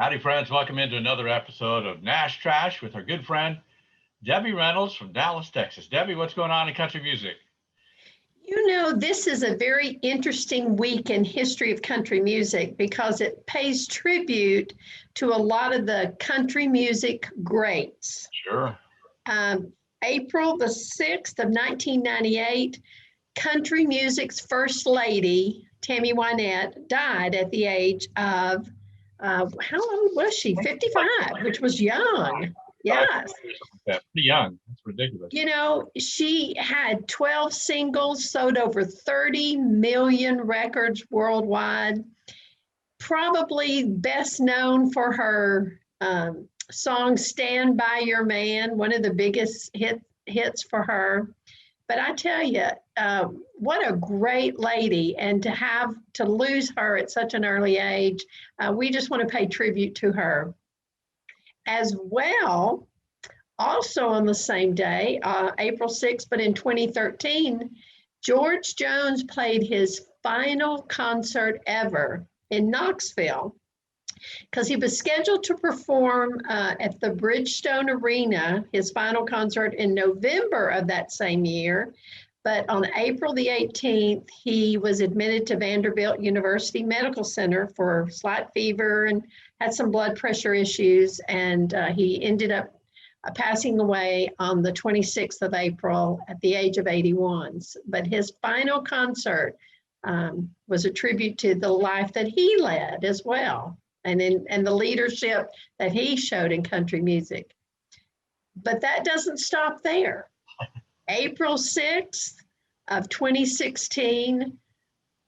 Howdy, friends. Welcome into another episode of Nash Trash with our good friend, Debbie Reynolds from Dallas, Texas. Debbie, what's going on in country music? You know, this is a very interesting week in history of country music because it pays tribute to a lot of the country music greats. Sure. April the 6th of 1998, country music's first lady, Tammy Wynette, died at the age of, how old was she? 55, which was young. Yes. Pretty young. That's ridiculous. You know, she had 12 singles, sold over 30 million records worldwide. Probably best known for her song Stand By Your Man, one of the biggest hits for her. But I tell you, what a great lady. And to lose her at such an early age, we just want to pay tribute to her. As well, also on the same day, April 6th, but in 2013, George Jones played his final concert ever in Knoxville because he was scheduled to perform at the Bridgestone Arena, his final concert in November of that same year. But on April the 18th, he was admitted to Vanderbilt University Medical Center for slight fever and had some blood pressure issues. And he ended up passing away on the 26th of April at the age of 81. But his final concert was a tribute to the life that he led as well, and the leadership that he showed in country music. But that doesn't stop there. April 6th of 2016,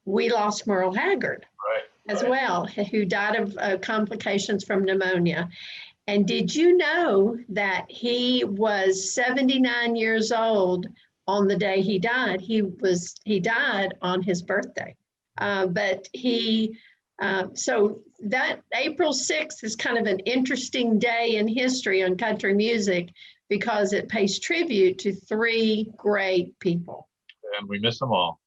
we lost Merle Haggard as well, who died of complications from pneumonia. And did you know that he was 79 years old on the day he died? He died on his birthday. So that April 6th is kind of an interesting day in history on country music because it pays tribute to three great people. And we miss them all.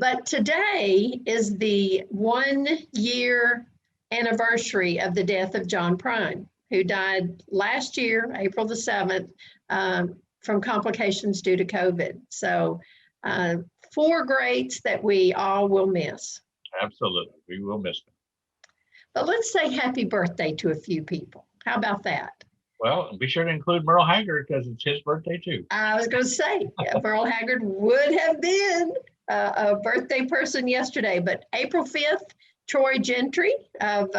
But today is the 1 year anniversary of the death of John Prine, who died last year, April the 7th, from complications due to COVID. So 4 greats that we all will miss. Absolutely. We will miss them. But let's say happy birthday to a few people. How about that? Well, be sure to include Merle Haggard because it's his birthday too. I was going to say, Merle Haggard would have been a birthday person yesterday, but April 5th, Troy Gentry of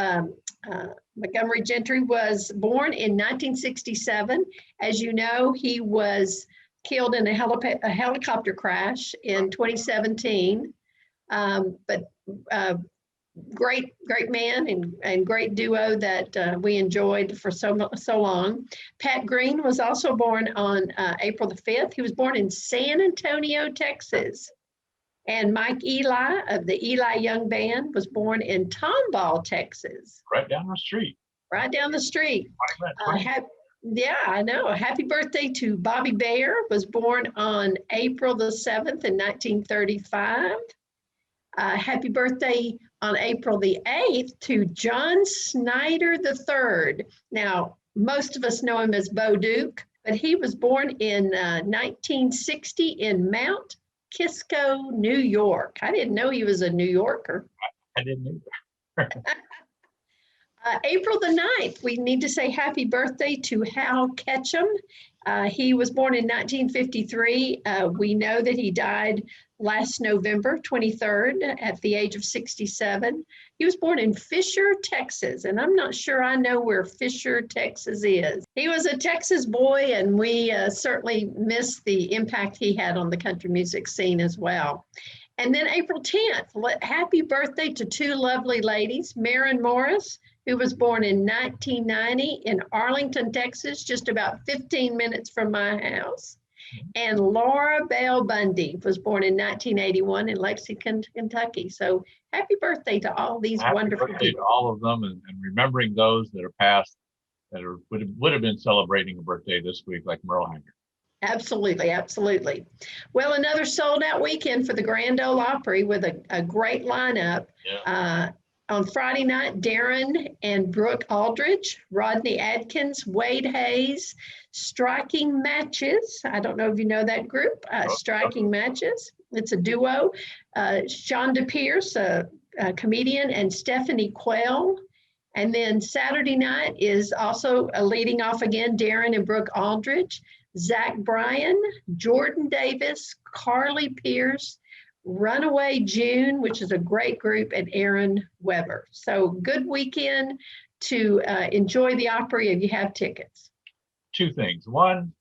Montgomery Gentry was born in 1967. As you know, he was killed in a helicopter crash in 2017. Great man and great duo that we enjoyed for so long. Pat Green was also born on April the 5th. He was born in San Antonio, Texas. And Mike Eli of the Eli Young Band was born in Tomball, Texas. Right down the street. Right down the street. Yeah, I know. Happy birthday to Bobby Bayer, was born on April the 7th in 1935. Happy birthday on April the 8th to John Snyder III. Now, most of us know him as Bo Duke, but he was born in 1960 in Mount Kisco, New York. I didn't know he was a New Yorker. I didn't either. April the 9th, we need to say happy birthday to Hal Ketchum. He was born in 1953. We know that he died last November 23rd at the age of 67. He was born in Fisher, Texas, and I'm not sure I know where Fisher, Texas is. He was a Texas boy, and we certainly miss the impact he had on the country music scene as well. And then April 10th, happy birthday to 2 lovely ladies, Maren Morris, who was born in 1990 in Arlington, Texas, just about 15 minutes from my house. And Laura Bell Bundy was born in 1981 in Lexington, Kentucky. So happy birthday to all these wonderful people. Happy birthday to all of them, and remembering those that are past that would have been celebrating a birthday this week, like Merle Haggard. Absolutely, absolutely. Well, another sold out weekend for the Grand Ole Opry with a great lineup. Yeah. On Friday night, Darren and Brooke Aldridge, Rodney Adkins, Wade Hayes, Striking Matches. I don't know if you know that group, Striking Matches. It's a duo. Shonda Pierce, a comedian, and Stephanie Quell. And then Saturday night is also leading off again, Darren and Brooke Aldridge, Zach Bryan, Jordan Davis, Carly Pierce, Runaway June, which is a great group, and Aaron Weber. So good weekend to enjoy the Opry if you have tickets. Two things. One,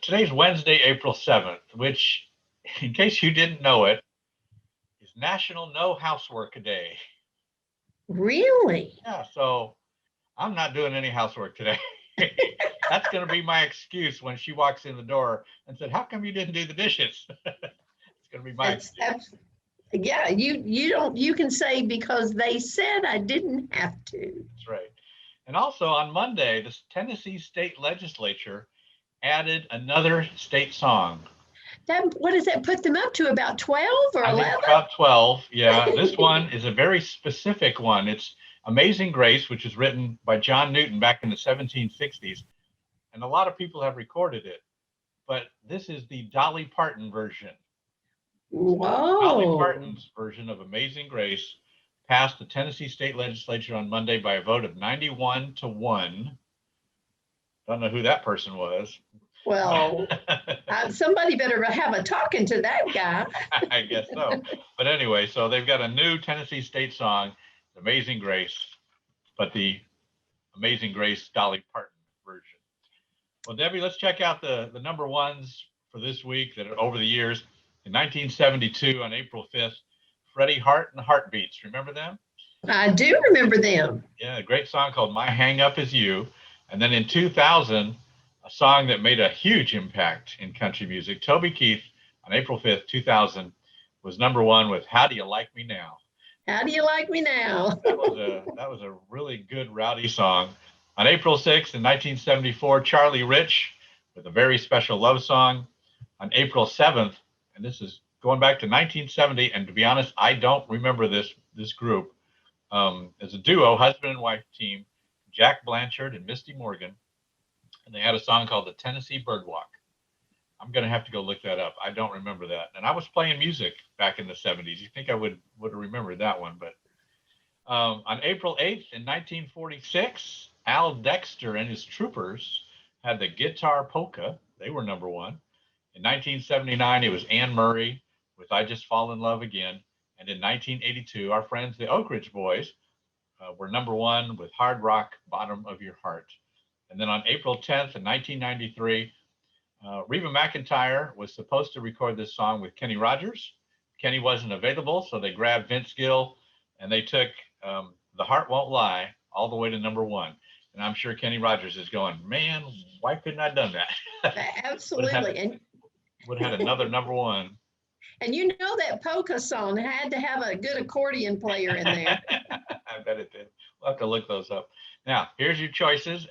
today's Wednesday, April 7th, which, in case you didn't know it, is National No Housework Day. Really? Yeah, so I'm not doing any housework today. That's going to be my excuse when she walks in the door and said, "How come you didn't do the dishes?" It's going to be my excuse. Yeah, you can say, because they said I didn't have to. That's right. And also on Monday, the Tennessee State Legislature added another state song. What does that put them up to? About 12 or 11? I think about 12. Yeah, this one is a very specific one. It's Amazing Grace, which was written by John Newton back in the 1760s. And a lot of people have recorded it. But this is the Dolly Parton version. Whoa. Dolly Parton's version of Amazing Grace passed the Tennessee State Legislature on Monday by a vote of 91-1. Don't know who that person was. Well, somebody better have a talking to that guy. I guess so. But anyway, so they've got a new Tennessee State song, Amazing Grace, but the Amazing Grace Dolly Parton version. Well, Debbie, let's check out the number ones for this week that are over the years. In 1972, on April 5th, Freddie Hart and the Heartbeats. Remember them? I do remember them. Yeah, a great song called My Hang Up Is You. And then in 2000, a song that made a huge impact in country music, Toby Keith, on April 5th, 2000, was number one with How Do You Like Me Now? How do you like me now? That was a really good rowdy song. On April 6th, in 1974, Charlie Rich with a very special love song. On April 7th, and this is going back to 1970, and to be honest, I don't remember this group. As a duo, husband and wife team, Jack Blanchard and Misty Morgan, and they had a song called the Tennessee Birdwalk. I'm going to have to go look that up. I don't remember that. And I was playing music back in the 70s. You think I would have remembered that one. But on April 8th in 1946, Al Dexter and his Troopers had the Guitar Polka. They were number one. In 1979, it was Anne Murray with I Just Fall in Love Again. And in 1982, our friends, the Oak Ridge Boys, were number one with Hard Rock, Bottom of Your Heart. And then on April 10th in 1993, Reba McEntire was supposed to record this song with Kenny Rogers. Kenny wasn't available, so they grabbed Vince Gill and they took The Heart Won't Lie all the way to number one. And I'm sure Kenny Rogers is going, man, why couldn't I have done that? Absolutely. Would have had another number one. And you know that polka song had to have a good accordion player in there. I bet it did. We'll have to look those up. Now, here's your choices.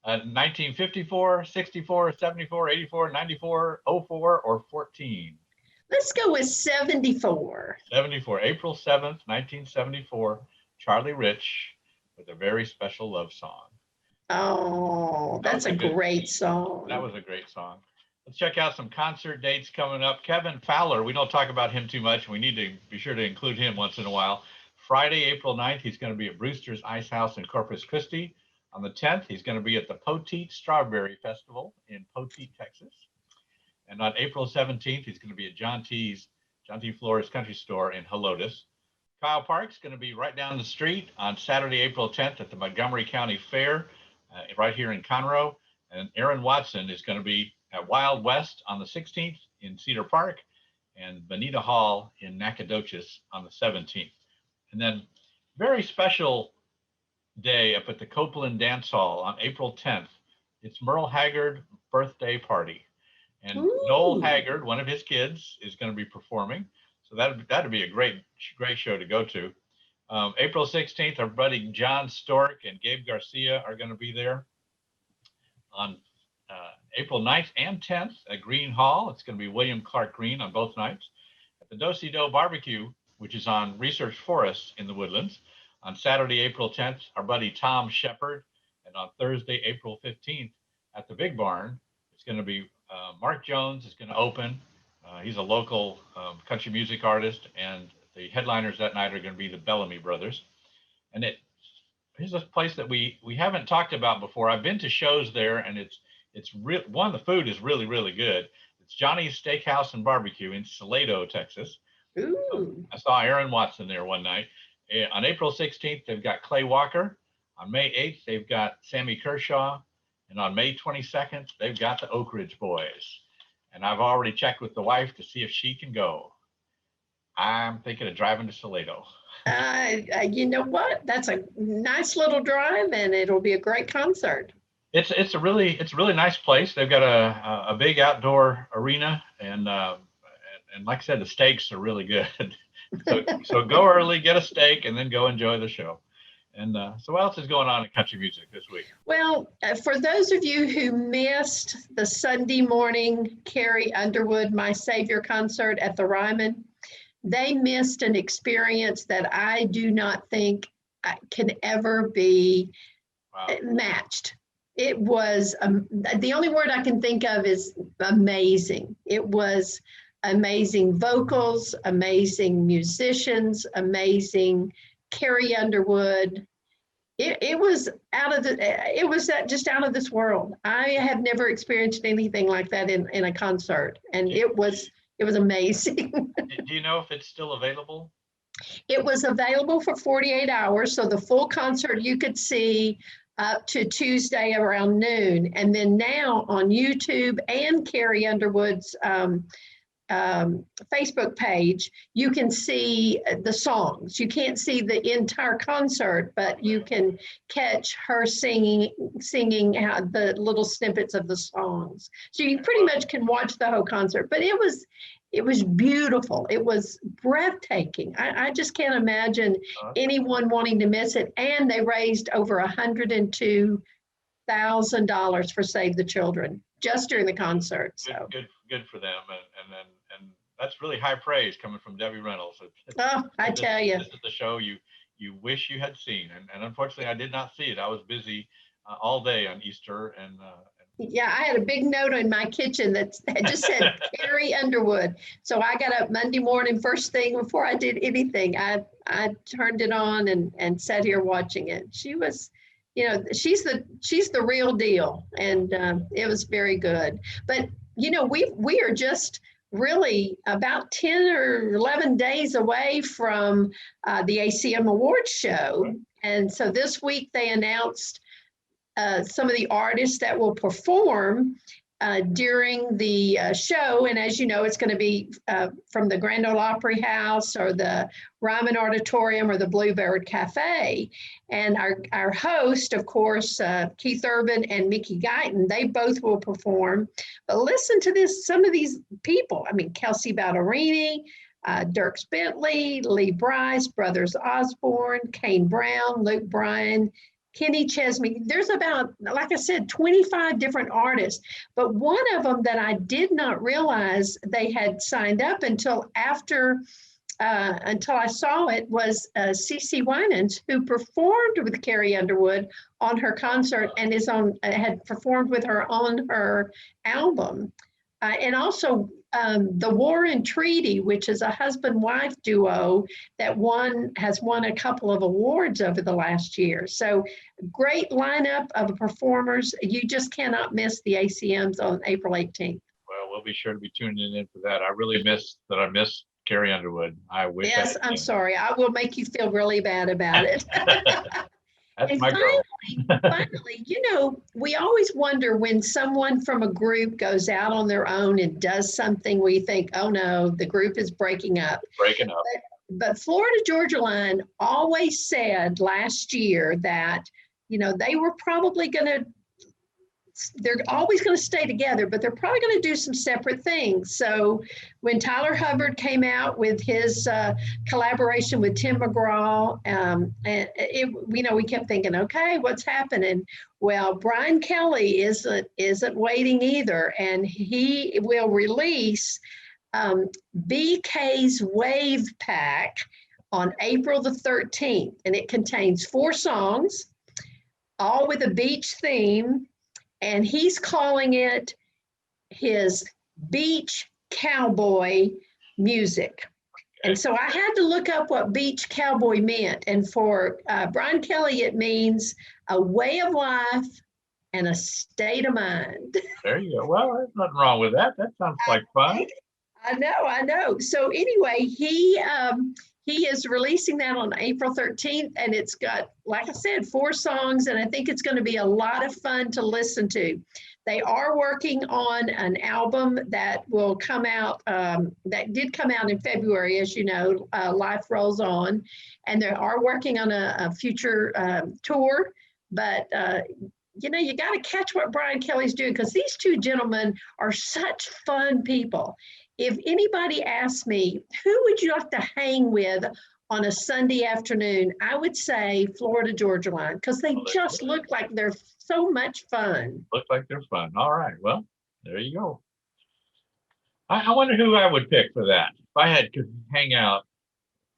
1954, 64, 74, 84, 94, 04, or 14. Let's go with 74. 74, April 7th, 1974, Charlie Rich with a very special love song. Oh, that's a great song. That was a great song. Let's check out some concert dates coming up. Kevin Fowler, we don't talk about him too much. We need to be sure to include him once in a while. Friday, April 9th, he's going to be at Brewster's Ice House in Corpus Christi. On the 10th, he's going to be at the Poteet Strawberry Festival in Poteet, Texas. And on April 17th, he's going to be at John T. Flores Country Store in Helotes. Kyle Park's going to be right down the street on Saturday, April 10th at the Montgomery County Fair, right here in Conroe. And Aaron Watson is going to be at Wild West on the 16th in Cedar Park, and Bonita Hall in Nacogdoches on the 17th. And then very special day up at the Copeland Dance Hall on April 10th. It's Merle Haggard birthday party. And Noel Haggard, one of his kids, is going to be performing. So that'd be a great show to go to. April 16th, our buddy John Stork and Gabe Garcia are going to be there. On April 9th and 10th at Green Hall, it's going to be William Clark Green on both nights. At the Do-Si-Do Barbecue which is on Research Forest in the Woodlands. On Saturday, April 10th, our buddy Tom Shepard. And on Thursday, April 15th, at the Big Barn, it's going to be Mark Jones is going to open. He's a local country music artist, and the headliners that night are going to be the Bellamy Brothers. And here's a place that we haven't talked about before. I've been to shows there, and it's one, the food is really, really good. It's Johnny's Steakhouse and Barbecue in Salado, Texas. Ooh. I saw Aaron Watson there one night. On April 16th, they've got Clay Walker. On May 8th, they've got Sammy Kershaw. And on May 22nd, they've got the Oak Ridge Boys. And I've already checked with the wife to see if she can go. I'm thinking of driving to Salado. You know what? That's a nice little drive, and it'll be a great concert. It's a really nice place. They've got a big outdoor arena, and like I said, the steaks are really good. so go early, get a steak, and then go enjoy the show. And so what else is going on in country music this week? Well, for those of you who missed the Sunday morning Carrie Underwood, My Savior concert at the Ryman, they missed an experience that I do not think can ever be matched. It was, the only word I can think of is amazing. It was amazing vocals, amazing musicians, amazing Carrie Underwood. It was just out of this world. I have never experienced anything like that in a concert, and it was amazing. Do you know if it's still available? It was available for 48 hours, so the full concert you could see up to Tuesday around noon, and then now on YouTube and Carrie Underwood's Facebook page, you can see the songs. You can't see the entire concert, but you can catch her singing the little snippets of the songs. So you pretty much can watch the whole concert. But it was beautiful. It was breathtaking. I just can't imagine anyone wanting to miss it. And they raised over $102,000 for Save the Children just during the concert. So good for them, and that's really high praise coming from Debbie Reynolds. I tell you, this is the show you wish you had seen, and unfortunately I did not see it. I was busy all day on Easter, and yeah, I had a big note in my kitchen that just said Carrie Underwood. So I got up Monday morning first thing before I did anything. I turned it on and sat here watching it. She was, she's the real deal, and it was very good. But we are just really about 10 or 11 days away from the ACM Awards show. And so this week they announced some of the artists that will perform during the show. And as you know, it's going to be from the Grand Ole Opry House or the Ryman Auditorium or the Bluebird Cafe. And our host, of course, Keith Urban and Mickey Guyton, they both will perform. But listen to this, some of these people. I mean, Kelsey Ballerini, Dierks Bentley, Lee Brice, Brothers Osborne, Kane Brown, Luke Bryan, Kenny Chesney. There's about, like I said, 25 different artists. But one of them that I did not realize they had signed up until I saw it was CeCe Winans, who performed with Carrie Underwood on her concert and had performed with her on her album. And also the War and Treaty, which is a husband-wife duo that has won a couple of awards over the last year. So great lineup of performers. You just cannot miss the ACMs on April 18th. Well, we'll be sure to be tuning in for that. I missed Carrie Underwood. I wish. Yes, I'm sorry. I will make you feel really bad about it. That's and my finally, we always wonder when someone from a group goes out on their own and does something, we think, oh no, the group is breaking up. But Florida Georgia Line always said last year that, they were probably they're always going to stay together, but they're probably going to do some separate things. So when Tyler Hubbard came out with his collaboration with Tim McGraw, we kept thinking, okay, what's happening? Well, Brian Kelly isn't waiting either, and he will release BK's Wave Pack on April the 13th, and it contains 4 songs, all with a beach theme, and he's calling it his beach cowboy music. And so I had to look up what beach cowboy meant. And for Brian Kelly, it means a way of life and a state of mind. There you go. Well, there's nothing wrong with that. That sounds like fun. I know. So anyway, he is releasing that on April 13th, and it's got, like I said, 4 songs, and I think it's going to be a lot of fun to listen to. They are working on an album that will come out, that did come out in February, as you know, Life Rolls On, and they are working on a future tour, but you know, you got to catch what Brian Kelly's doing, because these 2 gentlemen are such fun people. If anybody asks me, who would you like to hang with on a Sunday afternoon, I would say Florida Georgia Line, because they just look like they're so much fun. Look like they're fun. All right. Well, there you go. I wonder who I would pick for that. If I had to hang out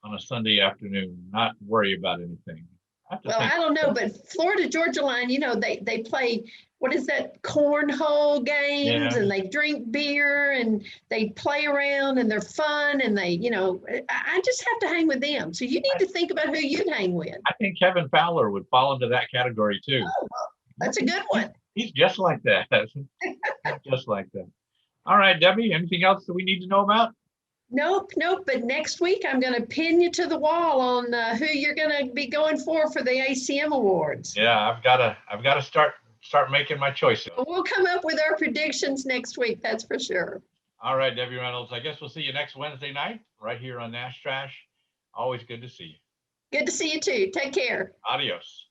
on a Sunday afternoon, not worry about anything. Well, I don't know, but Florida Georgia Line, you know, they play, what is that, cornhole games, and they drink beer and they play around and they're fun, and they, you know, I just have to hang with them. So you need to think about who you'd hang with. I think Kevin Fowler would fall into that category too. Oh, well, that's a good one. He's just like that. Just like that. All right, Debbie, anything else that we need to know about? Nope. But next week, I'm going to pin you to the wall on who you're going to be going for the ACM Awards. Yeah, I've got to start making my choices. We'll come up with our predictions next week. That's for sure. All right, Debbie Reynolds. I guess we'll see you next Wednesday night right here on Nash Trash. Always good to see you. Good to see you too. Take care. Adios.